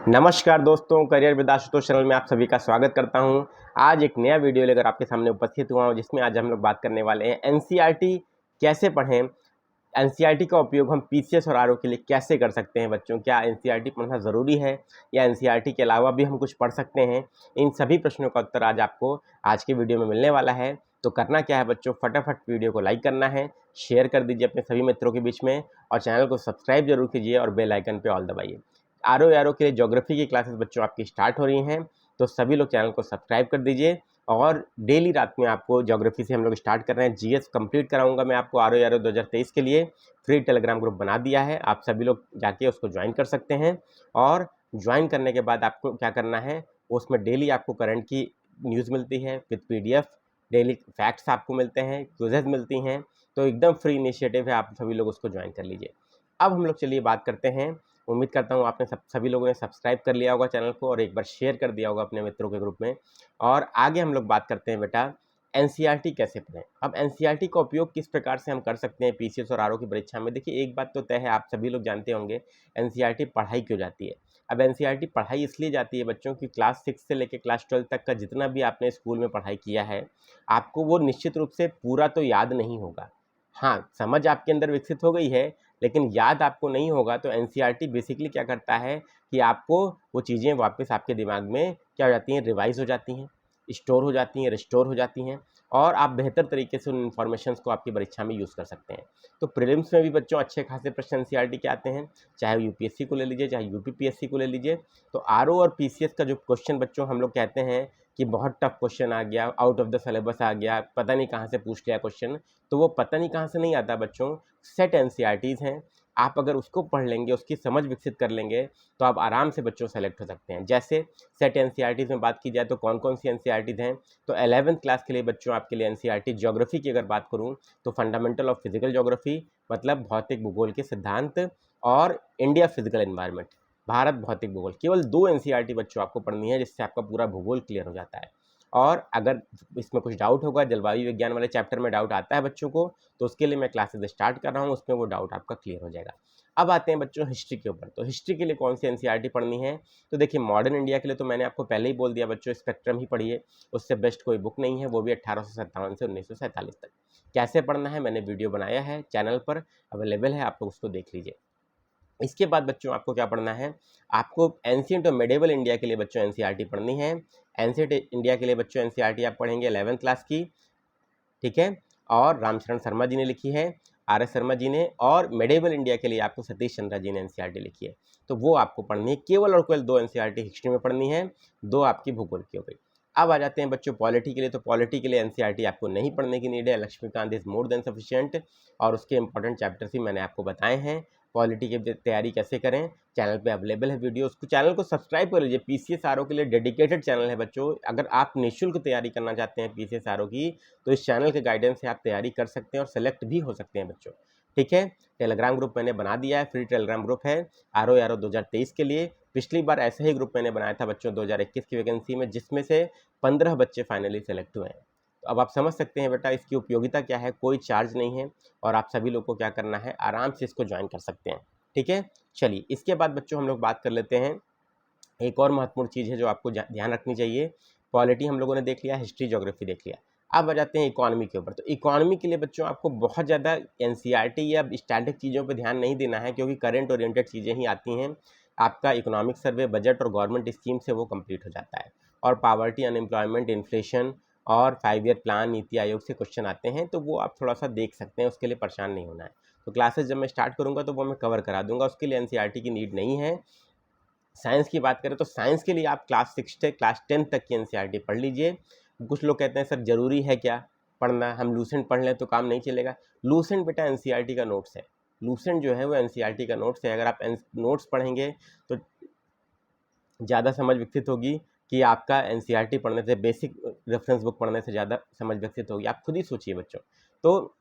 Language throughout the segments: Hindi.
नमस्कार दोस्तों, करियर विद आशुतोष चैनल में आप सभी का स्वागत करता हूं। आज एक नया वीडियो लेकर आपके सामने उपस्थित हुआ हूं, जिसमें आज हम लोग बात करने वाले हैं एनसीईआरटी कैसे पढ़ें। एनसीईआरटी का उपयोग हम पीसीएस और आरओ के लिए कैसे कर सकते हैं बच्चों। क्या एनसीईआरटी पढ़ना ज़रूरी है या एनसीईआरटी के अलावा भी हम कुछ पढ़ सकते हैं? इन सभी प्रश्नों का उत्तर आज आपको आज के वीडियो में मिलने वाला है। तो करना क्या है बच्चों, फटाफट वीडियो को लाइक करना है, शेयर कर दीजिए अपने सभी मित्रों के बीच में और चैनल को सब्सक्राइब जरूर कीजिए और बेल आइकन पर ऑल दबाइए। आरओ के लिए ज्योग्राफी की क्लासेस बच्चों आपकी स्टार्ट हो रही हैं, तो सभी लोग चैनल को सब्सक्राइब कर दीजिए। और डेली रात में आपको ज्योग्राफी से हम लोग स्टार्ट कर रहे हैं। जीएस कंप्लीट कराऊंगा मैं आपको आरओ 2023 के लिए। फ्री टेलीग्राम ग्रुप बना दिया है, आप सभी लोग जाके उसको ज्वाइन कर सकते हैं। और ज्वाइन करने के बाद आपको क्या करना है, उसमें डेली आपको करंट की न्यूज़ मिलती है विद पीडीएफ, डेली फैक्ट्स आपको मिलते हैं, क्विजेज मिलती हैं। तो एकदम फ्री इनिशिएटिव है, आप सभी लोग उसको ज्वाइन कर लीजिए। अब हम लोग चलिए बात करते हैं। उम्मीद करता हूँ आपने सभी लोगों ने सब्सक्राइब कर लिया होगा चैनल को और एक बार शेयर कर दिया होगा अपने मित्रों के ग्रुप में। और आगे हम लोग बात करते हैं बेटा एनसीईआरटी कैसे पढ़ें। अब एनसीईआरटी का उपयोग किस प्रकार से हम कर सकते हैं पीसीएस और आरओ की परीक्षा में। देखिए, एक बात तो तय है, आप सभी लोग जानते होंगे एनसीईआरटी पढ़ाई क्यों जाती है। अब एनसीईआरटी पढ़ाई इसलिए जाती है बच्चों की क्लास 6 से लेकर क्लास 12 तक का जितना भी आपने स्कूल में पढ़ाई किया है, आपको वो निश्चित रूप से पूरा तो याद नहीं होगा। हाँ, समझ आपके अंदर विकसित हो गई है, लेकिन याद आपको नहीं होगा। तो एनसीईआरटी बेसिकली क्या करता है कि आपको वो चीज़ें वापस आपके दिमाग में क्या हो जाती हैं, रिवाइज हो जाती हैं, स्टोर हो जाती हैं, रिस्टोर हो जाती हैं और आप बेहतर तरीके से उन इन्फॉर्मेशंस को आपकी परीक्षा में यूज़ कर सकते हैं। तो प्रीलिम्स में भी बच्चों अच्छे खासे प्रश्न एनसीईआरटी के आते हैं, चाहे यूपीएससी को ले लीजिए, चाहे यूपीपीएससी को ले लीजिए। तो आरओ और पीसीएस का जो क्वेश्चन बच्चों हम लोग कहते हैं कि बहुत टफ क्वेश्चन आ गया, आउट ऑफ द सिलेबस आ गया, पता नहीं कहाँ से पूछ लिया क्वेश्चन, तो वो पता नहीं कहाँ से नहीं आता बच्चों, सेट एनसीईआरटीज़ हैं। आप अगर उसको पढ़ लेंगे, उसकी समझ विकसित कर लेंगे, तो आप आराम से बच्चों सेलेक्ट हो सकते हैं। जैसे सेट एनसीईआरटीज़ में बात की जाए तो कौन कौन सी एनसीईआरटीज़ हैं, तो 11th क्लास के लिए बच्चों आपके लिए एनसीईआरटी ज्योग्राफी की अगर बात करूं तो फंडामेंटल ऑफ फिजिकल ज्योग्राफी, मतलब भौतिक भूगोल के सिद्धांत, और इंडिया फिजिकल एनवायरनमेंट, भारत भौतिक भूगोल। केवल 2 एनसीईआरटी बच्चों आपको पढ़नी है, जिससे आपका पूरा भूगोल क्लियर हो जाता है। और अगर इसमें कुछ डाउट होगा, जलवायु विज्ञान वाले चैप्टर में डाउट आता है बच्चों को, तो उसके लिए मैं क्लासेस स्टार्ट कर रहा हूँ, उसमें वो डाउट आपका क्लियर हो जाएगा। अब आते हैं बच्चों हिस्ट्री के ऊपर। तो हिस्ट्री के लिए कौन सी एनसीईआरटी पढ़नी है, तो देखिए मॉडर्न इंडिया के लिए तो मैंने आपको पहले ही बोल दिया बच्चों, स्पेक्ट्रम ही पढ़िए, उससे बेस्ट कोई बुक नहीं है, वो भी 1857 से 1947 तक। कैसे पढ़ना है मैंने वीडियो बनाया है, चैनल पर अवेलेबल है, आप लोग उसको देख लीजिए। इसके बाद बच्चों आपको क्या पढ़ना है, आपको एंशिएंट और मिडिवल इंडिया के लिए बच्चों एनसीईआरटी पढ़नी है। एंशिएंट इंडिया के लिए बच्चों एनसीईआरटी आप पढ़ेंगे 11th क्लास की, ठीक है। और रामचरण शर्मा जी ने लिखी है, आर एस शर्मा जी ने, और मिडिवल इंडिया के लिए आपको सतीश चंद्रा जी ने एनसीईआरटी लिखी है। तो वो आपको पढ़नी है। केवल और केवल 2 एनसीईआरटी हिस्ट्री में पढ़नी है, 2 आपकी भूगोल की हो गई। अब आ जाते हैं बच्चों पॉलिटी के लिए। तो पॉलिटी के लिए एनसीईआरटी आपको नहीं पढ़ने की नीड है, Laxmikanth is more than sufficient, और उसके इंपॉर्टेंट चैप्टर्स भी मैंने आपको बताए हैं। पॉलिटी की तैयारी कैसे करें, चैनल पे अवेलेबल है वीडियो, उसको चैनल को सब्सक्राइब कर लीजिए। पीसीएस आरओ के लिए डेडिकेटेड चैनल है बच्चों। अगर आप निःशुल्क तैयारी करना चाहते हैं पीसीएस आरओ की, तो इस चैनल के गाइडेंस से आप तैयारी कर सकते हैं और सेलेक्ट भी हो सकते हैं बच्चों, ठीक है। टेलीग्राम ग्रुप मैंने बना दिया है, फ्री टेलीग्राम ग्रुप है आरओ 2023 के लिए। पिछली बार ऐसा ही ग्रुप मैंने बनाया था बच्चों 2021 की वैकेंसी में, जिसमें से 15 बच्चे फाइनली सेलेक्ट हुए हैं। तो अब आप समझ सकते हैं बेटा इसकी उपयोगिता क्या है, कोई चार्ज नहीं है और आप सभी लोग को क्या करना है, आराम से इसको ज्वाइन कर सकते हैं, ठीक है। चलिए, इसके बाद बच्चों हम लोग बात कर लेते हैं, एक और महत्वपूर्ण चीज़ है जो आपको ध्यान रखनी चाहिए। पॉलिटी हम लोगों ने देख लिया, हिस्ट्री ज्योग्राफी देख लिया। अब आ जाते हैं इकोनॉमी के ऊपर। तो इकोनॉमी के लिए बच्चों आपको बहुत ज़्यादा एनसीईआरटी या स्टैटिक चीज़ों पे ध्यान नहीं देना है, क्योंकि करंट ओरिएंटेड चीज़ें ही आती हैं। आपका इकोनॉमिक सर्वे, बजट और गवर्नमेंट स्कीम से वो कंप्लीट हो जाता है। और पावर्टी, अनएम्प्लॉयमेंट, इन्फ्लेशन और 5 ईयर प्लान, नीति आयोग से क्वेश्चन आते हैं, तो वो आप थोड़ा सा देख सकते हैं, उसके लिए परेशान नहीं होना है। तो क्लासेस जब मैं स्टार्ट करूँगा तो वो मैं कवर करा दूंगा, उसके लिए एनसीईआरटी की नीड नहीं है। साइंस की बात करें तो साइंस के लिए आप क्लास 6 से क्लास 10 तक की एनसीईआरटी पढ़ लीजिए। कुछ लोग कहते हैं सर ज़रूरी है क्या पढ़ना, हम लूसेंट पढ़ लें तो काम नहीं चलेगा। लूसेंट बेटा एनसीईआरटी का नोट्स है, लूसेंट जो है वो एनसीईआरटी का नोट्स है। अगर आप नोट्स पढ़ेंगे तो ज़्यादा समझ विकसित होगी कि आपका एनसीईआरटी पढ़ने से, बेसिक रेफरेंस बुक पढ़ने से ज़्यादा समझ विकसित होगी। आप खुद ही सोचिए बच्चों, तो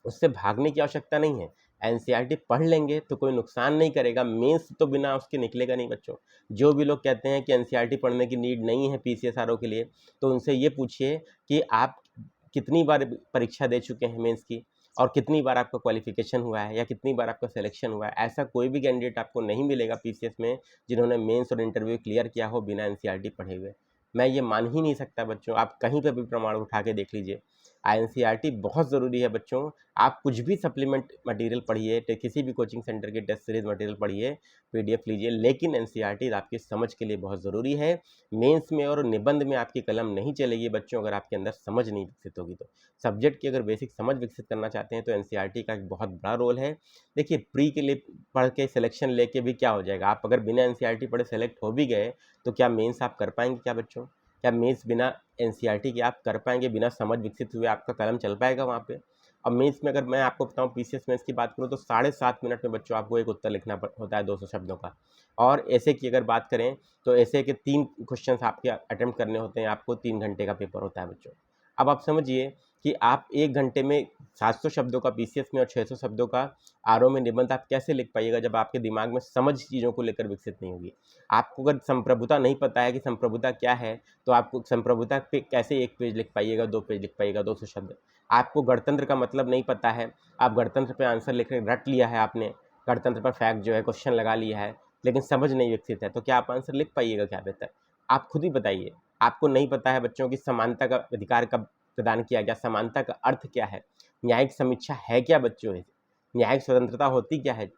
उससे भागने की आवश्यकता नहीं है। एनसीईआरटी पढ़ लेंगे तो कोई नुकसान नहीं करेगा, मेंस तो बिना उसके निकलेगा नहीं बच्चों। जो भी लोग कहते हैं कि एनसीईआरटी पढ़ने की नीड नहीं है पीसीएस आरओ के लिए, तो उनसे ये पूछिए कि आप कितनी बार परीक्षा दे चुके हैं मेंस की, और कितनी बार आपका क्वालिफिकेशन हुआ है या कितनी बार आपका सिलेक्शन हुआ है। ऐसा कोई भी कैंडिडेट आपको नहीं मिलेगा पीसीएस में जिन्होंने मेंस और इंटरव्यू क्लियर किया हो बिना एनसीईआरटी पढ़े हुए। मैं ये मान ही नहीं सकता बच्चों, आप कहीं पर भी प्रमाण उठा के देख लीजिए। एनसीईआरटी बहुत ज़रूरी है बच्चों। आप कुछ भी सप्लीमेंट मटेरियल पढ़िए, किसी भी कोचिंग सेंटर के टेस्ट सीरीज मटेरियल पढ़िए, पीडीएफ लीजिए, लेकिन एनसीईआरटी आपकी समझ के लिए बहुत ज़रूरी है। मेंस में और निबंध में आपकी कलम नहीं चलेगी बच्चों अगर आपके अंदर समझ नहीं विकसित होगी तो। सब्जेक्ट की अगर बेसिक समझ विकसित करना चाहते हैं तो एनसीईआरटी का एक बहुत बड़ा रोल है। देखिए प्री के लिए पढ़ के सिलेक्शन लेके भी क्या हो जाएगा, आप अगर बिना एनसीईआरटी पढ़े सेलेक्ट हो भी गए तो क्या मेंस आप कर पाएंगे क्या बच्चों? क्या मेंस बिना एनसीईआरटी के आप कर पाएंगे? बिना समझ विकसित हुए आपका कलम चल पाएगा वहाँ पे? अब मेंस में अगर मैं आपको बताऊँ पीसीएस मेंस की बात करूँ तो 7.5 मिनट में बच्चों आपको एक उत्तर लिखना होता है 200 शब्दों का। और ऐसे की अगर बात करें तो ऐसे के 3 क्वेश्चंस आपके अटेम्प्ट करने होते हैं, आपको 3 घंटे का पेपर होता है बच्चों। अब आप समझिए कि आप 1 घंटे में 700 शब्दों का पीसीएस में और 600 शब्दों का आरओ में निबंध आप कैसे लिख पाइएगा जब आपके दिमाग में समझ चीज़ों को लेकर विकसित नहीं होगी। आपको अगर संप्रभुता नहीं पता है कि संप्रभुता क्या है तो आपको संप्रभुता पे कैसे 1 पेज लिख पाइएगा, 2 पेज लिख पाइएगा, 200 शब्द। आपको गणतंत्र का मतलब नहीं पता है, आप गणतंत्र पे आंसर लिख रट लिया है आपने, गणतंत्र पर फैक्ट जो है क्वेश्चन लगा लिया है, लेकिन समझ नहीं विकसित है, तो क्या आप आंसर लिख पाइएगा क्या बेहतर? आप खुद ही बताइए। आपको नहीं पता है बच्चों की समानता का अधिकार कब प्रदान किया गया, समानता का अर्थ क्या है, न्यायिक समीक्षा है क्या बच्चों, न्यायिक स्वतंत्रता होती क्या है,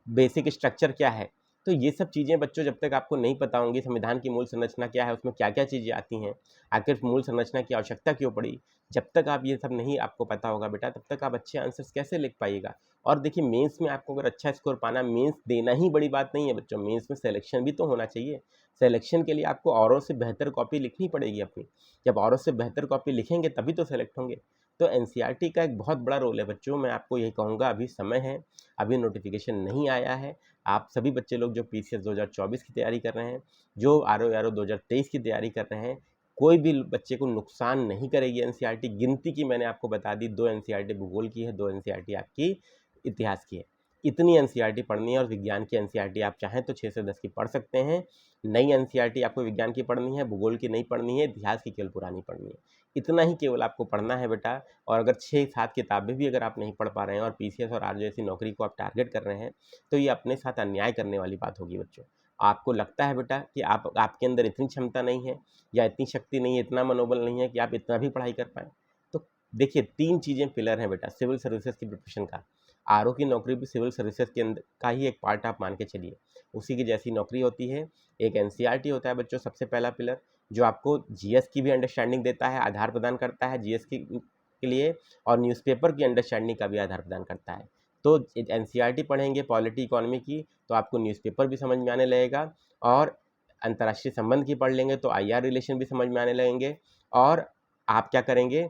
बेसिक स्ट्रक्चर क्या है। तो ये सब चीज़ें बच्चों जब तक आपको नहीं पता होंगी, संविधान की मूल संरचना क्या है, उसमें क्या क्या चीज़ें आती हैं, आखिर मूल संरचना की आवश्यकता क्यों पड़ी, जब तक आप ये सब नहीं आपको पता होगा बेटा तब तक आप अच्छे आंसर्स कैसे लिख पाइएगा। और देखिए मेंस में आपको अगर अच्छा स्कोर पाना, मेंस देना ही बड़ी बात नहीं है बच्चों, मेंस में सिलेक्शन भी तो होना चाहिए। सिलेक्शन के लिए आपको औरों से बेहतर कॉपी लिखनी पड़ेगी अपनी, जब औरों से बेहतर कॉपी लिखेंगे तभी तो सेलेक्ट होंगे। तो एनसीईआरटी का एक बहुत बड़ा रोल है बच्चों। मैं आपको यही कहूँगा, अभी समय है, अभी नोटिफिकेशन नहीं आया है। आप सभी बच्चे लोग जो पीसीएस 2024 की तैयारी कर रहे हैं, जो आरओ 2023 की तैयारी कर रहे हैं, कोई भी बच्चे को नुकसान नहीं करेगी एनसीईआरटी। गिनती की मैंने आपको बता दी, 2 एनसीईआरटी भूगोल की है, 2 एनसीईआरटी आपकी इतिहास की है। इतनी एनसीईआरटी पढ़नी है और विज्ञान की एनसीईआरटी आप चाहें तो 6 से 10 की पढ़ सकते हैं। नई एनसीईआरटी आपको विज्ञान की पढ़नी है, भूगोल की नहीं पढ़नी है, इतिहास की केवल पुरानी पढ़नी है। इतना ही केवल आपको पढ़ना है बेटा। और अगर 6-7 किताबें भी अगर आप नहीं पढ़ पा रहे हैं और पीसीएस और आर जैसी नौकरी को आप टारगेट कर रहे हैं तो ये अपने साथ अन्याय करने वाली बात होगी बच्चों। आपको लगता है बेटा कि आपके अंदर इतनी क्षमता नहीं है या इतनी शक्ति नहीं है, इतना मनोबल नहीं है कि आप इतना भी पढ़ाई कर पाएँ। तो देखिए 3 चीज़ें पिलर हैं बेटा सिविल सर्विसेज की प्रोफेशन का। आरओ की नौकरी भी सिविल सर्विसेज के अंदर का ही एक पार्ट आप मान के चलिए, उसी की जैसी नौकरी होती है। एक एनसीईआरटी होता है बच्चों सबसे पहला पिलर, जो आपको जीएस की भी अंडरस्टैंडिंग देता है, आधार प्रदान करता है जीएस के लिए, और न्यूज़पेपर की अंडरस्टैंडिंग का भी आधार प्रदान करता है। तो एनसीईआरटी पढ़ेंगे पॉलिटी इकोनॉमी की तो आपको न्यूज़पेपर भी समझ में आने लगेगा, और अंतर्राष्ट्रीय संबंध की पढ़ लेंगे तो आईआर रिलेशन भी समझ में आने लगेंगे। और आप क्या करेंगे,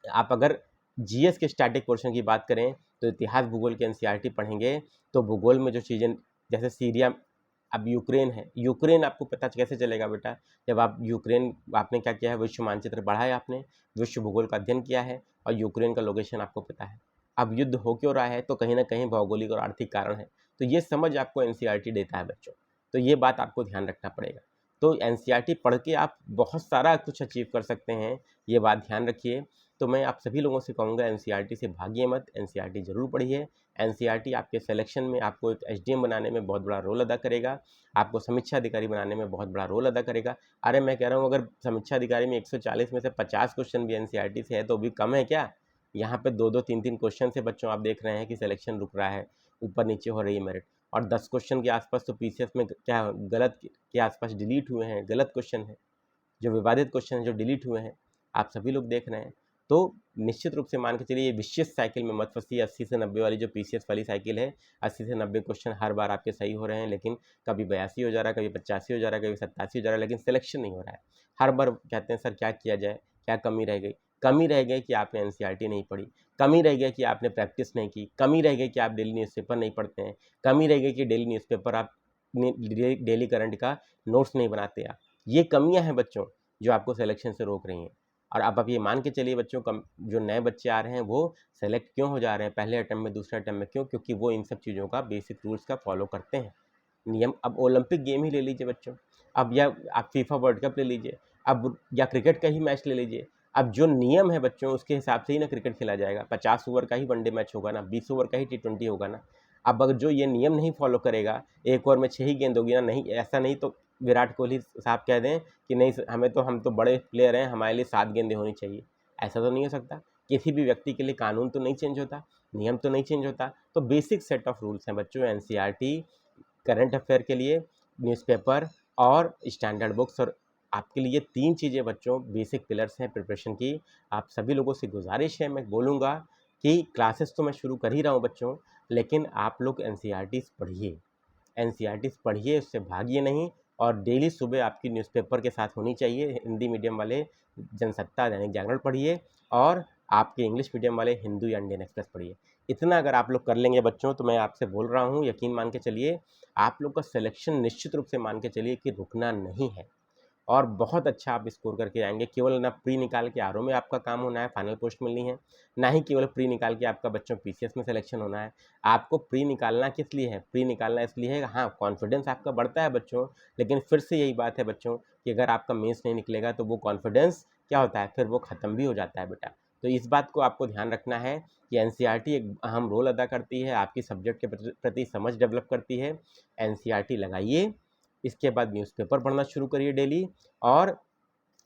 आप अगर जीएस के स्टैटिक पोर्शन की बात करें तो इतिहास भूगोल के एनसीईआरटी पढ़ेंगे तो भूगोल में जो चीज़ें, जैसे सीरिया, अब यूक्रेन है, यूक्रेन आपको पता कैसे चलेगा बेटा, जब आप यूक्रेन, आपने क्या किया है, विश्व मानचित्र पढ़ा है आपने, विश्व भूगोल का अध्ययन किया है और यूक्रेन का लोकेशन आपको पता है। अब युद्ध हो क्यों रहा है, तो कहीं ना कहीं भौगोलिक और आर्थिक कारण है। तो ये समझ आपको एनसीईआरटी देता है बच्चों, तो ये बात आपको ध्यान रखना पड़ेगा। तो एनसीईआरटी पढ़ के आप बहुत सारा कुछ अचीव कर सकते हैं, ये बात ध्यान रखिए। तो मैं आप सभी लोगों से कहूँगा एनसीईआरटी से भागिए मत, एनसीईआरटी ज़रूर पढ़िए। एनसीईआरटी आपके सिलेक्शन में, आपको एक एसडीएम बनाने में बहुत बड़ा रोल अदा करेगा, आपको समीक्षा अधिकारी बनाने में बहुत बड़ा रोल अदा करेगा। अरे मैं कह रहा हूँ, अगर समीक्षा अधिकारी में 140 में से 50 क्वेश्चन भी एनसीईआरटी से है तो भी कम है क्या? यहाँ पे 2-2, 3-3 क्वेश्चन से बच्चों आप देख रहे हैं कि सिलेक्शन रुक रहा है, ऊपर नीचे हो रही है मेरिट। और 10 क्वेश्चन के आसपास तो पीसीएस में क्या गलत के आसपास डिलीट हुए हैं, गलत क्वेश्चन है, जो विवादित क्वेश्चन है, जो डिलीट हुए हैं, आप सभी लोग देख रहे हैं। तो निश्चित रूप से मान के चलिए, ये विशेष साइकिल में मत फंसिए, 80 से 90 वाली जो पीसीएस वाली साइकिल है। 80 से 90 क्वेश्चन हर बार आपके सही हो रहे हैं, लेकिन कभी 82 हो जा रहा है, कभी 85 हो जा रहा है, कभी 87 हो जा रहा है, लेकिन सिलेक्शन नहीं हो रहा है। हर बार कहते हैं सर क्या किया जाए, क्या कमी रह गई? कमी रह गई कि आपने एनसीईआरटी नहीं पढ़ी, कमी रह गई कि आपने प्रैक्टिस नहीं की, कमी रह गई कि आप डेली न्यूज़पेपर नहीं पढ़ते हैं, कमी रह गई कि डेली न्यूज़पेपर आप डेली करंट का नोट्स नहीं बनाते आप। ये कमियां हैं बच्चों जो आपको सिलेक्शन से रोक रही हैं। और अब आप ये मान के चलिए बच्चों, जो नए बच्चे आ रहे हैं वो सेलेक्ट क्यों हो जा रहे हैं पहले अटेम्प्ट में, दूसरे अटेम्प्ट में, क्यों? क्योंकि वो इन सब चीज़ों का बेसिक रूल्स का फॉलो करते हैं, नियम। अब ओलंपिक गेम ही ले लीजिए बच्चों, अब या आप फीफा वर्ल्ड कप ले लीजिए, अब या क्रिकेट का ही मैच ले लीजिए। अब जो नियम है बच्चों उसके हिसाब से ही ना क्रिकेट खेला जाएगा। 50 ओवर का ही वनडे मैच होगा ना, 20 ओवर का ही टी20 होगा ना। अब अगर जो ये नियम नहीं फॉलो करेगा, 1 ओवर में 6 ही गेंद होगी ना, नहीं ऐसा नहीं तो विराट कोहली साहब कह दें कि नहीं हम तो बड़े प्लेयर हैं, हमारे लिए 7 गेंदें होनी चाहिए। ऐसा तो नहीं हो सकता। किसी भी व्यक्ति के लिए कानून तो नहीं चेंज होता, नियम तो नहीं चेंज होता। तो बेसिक सेट ऑफ रूल्स हैं बच्चों एनसीईआरटी, करंट अफेयर के लिए, न्यूज़पेपर और स्टैंडर्ड बुक्स। और आपके लिए 3 चीज़ें बच्चों बेसिक पिलर्स हैं प्रिपरेशन की। आप सभी लोगों से गुजारिश है, मैं बोलूँगा कि क्लासेस तो मैं शुरू कर ही रहा हूँ बच्चों, लेकिन आप लोग एनसीईआरटीज़ पढ़िए, एनसीईआरटीज़ पढ़िए, उससे भागिए नहीं। और डेली सुबह आपकी न्यूज़पेपर के साथ होनी चाहिए। हिंदी मीडियम वाले जनसत्ता, दैनिक जागरण पढ़िए और आपके इंग्लिश मीडियम वाले हिंदू या इंडियन एक्सप्रेस पढ़िए। इतना अगर आप लोग कर लेंगे बच्चों, तो मैं आपसे बोल रहा हूँ, यकीन मान के चलिए, आप लोग का सिलेक्शन निश्चित रूप से मान के चलिए कि रुकना नहीं है और बहुत अच्छा आप स्कोर करके आएंगे। केवल ना प्री निकाल के आरओ में आपका काम होना है, फाइनल पोस्ट मिलनी है, ना ही केवल प्री निकाल के आपका बच्चों पीसीएस में सिलेक्शन होना है। आपको प्री निकालना किस लिए है? प्री निकालना इसलिए है, हाँ कॉन्फिडेंस आपका बढ़ता है बच्चों, लेकिन फिर से यही बात है बच्चों कि अगर आपका मेंस नहीं निकलेगा तो वो कॉन्फिडेंस क्या होता है, फिर वो ख़त्म भी हो जाता है बेटा। तो इस बात को आपको ध्यान रखना है कि एनसीईआरटी एक अहम रोल अदा करती है, आपकी सब्जेक्ट के प्रति समझ डेवलप करती है। एनसीईआरटी लगाइए, इसके बाद न्यूज़पेपर पढ़ना शुरू करिए डेली। और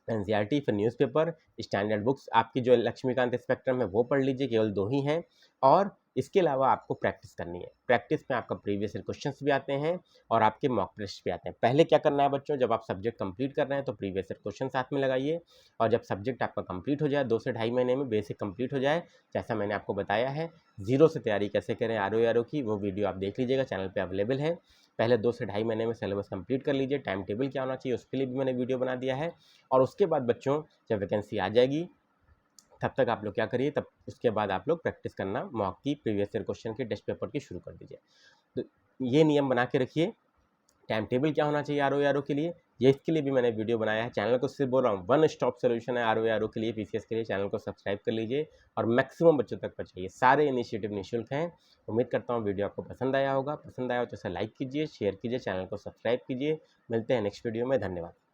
एनसीईआरटी फिर न्यूज़पेपर, स्टैंडर्ड बुक्स आपकी जो लक्ष्मीकांत स्पेक्ट्रम है वो पढ़ लीजिए, केवल 2 ही हैं। और इसके अलावा आपको प्रैक्टिस करनी है। प्रैक्टिस में आपका प्रीवियस ईयर क्वेश्चंस भी आते हैं और आपके मॉक टेस्ट भी आते हैं। पहले क्या करना है बच्चों, जब आप सब्जेक्ट कंप्लीट कर रहे हैं तो प्रीवियस ईयर क्वेश्चन साथ में लगाइए, और जब सब्जेक्ट आपका कंप्लीट हो जाए, 2 से ढाई महीने में बेसिक कंप्लीट हो जाए, जैसा मैंने आपको बताया है, जीरो से तैयारी कैसे करें आरओ की, वो वीडियो आप देख लीजिएगा, चैनल पर अवेलेबल है। पहले 2 से ढाई महीने में सिलेबस कंप्लीट कर लीजिए, टाइम टेबल क्या होना चाहिए उसके लिए भी मैंने वीडियो बना दिया है। और उसके बाद बच्चों जब वैकेंसी आ जाएगी तब तक आप लोग क्या करिए, तब उसके बाद आप लोग प्रैक्टिस करना मॉक की, प्रीवियस ईयर क्वेश्चन की, टेस्ट पेपर की शुरू कर दीजिए। तो ये नियम बना के रखिए। टाइम टेबल क्या होना चाहिए आरओ के लिए, ये इसके लिए भी मैंने वीडियो बनाया है। चैनल को सिर्फ बोल रहा हूँ, वन स्टॉप सोल्यूशन है आरओ के लिए, पीसीएस के लिए। चैनल को सब्सक्राइब कर लीजिए और मैक्सिमम बच्चों तक पहुँचाइए। सारे इनिशिएटिव निःशुल्क हैं। उम्मीद करता हूँ वीडियो आपको पसंद आया होगा। पसंद आया हो तो इसे लाइक कीजिए, शेयर कीजिए, चैनल को सब्सक्राइब कीजिए। मिलते हैं नेक्स्ट वीडियो में। धन्यवाद।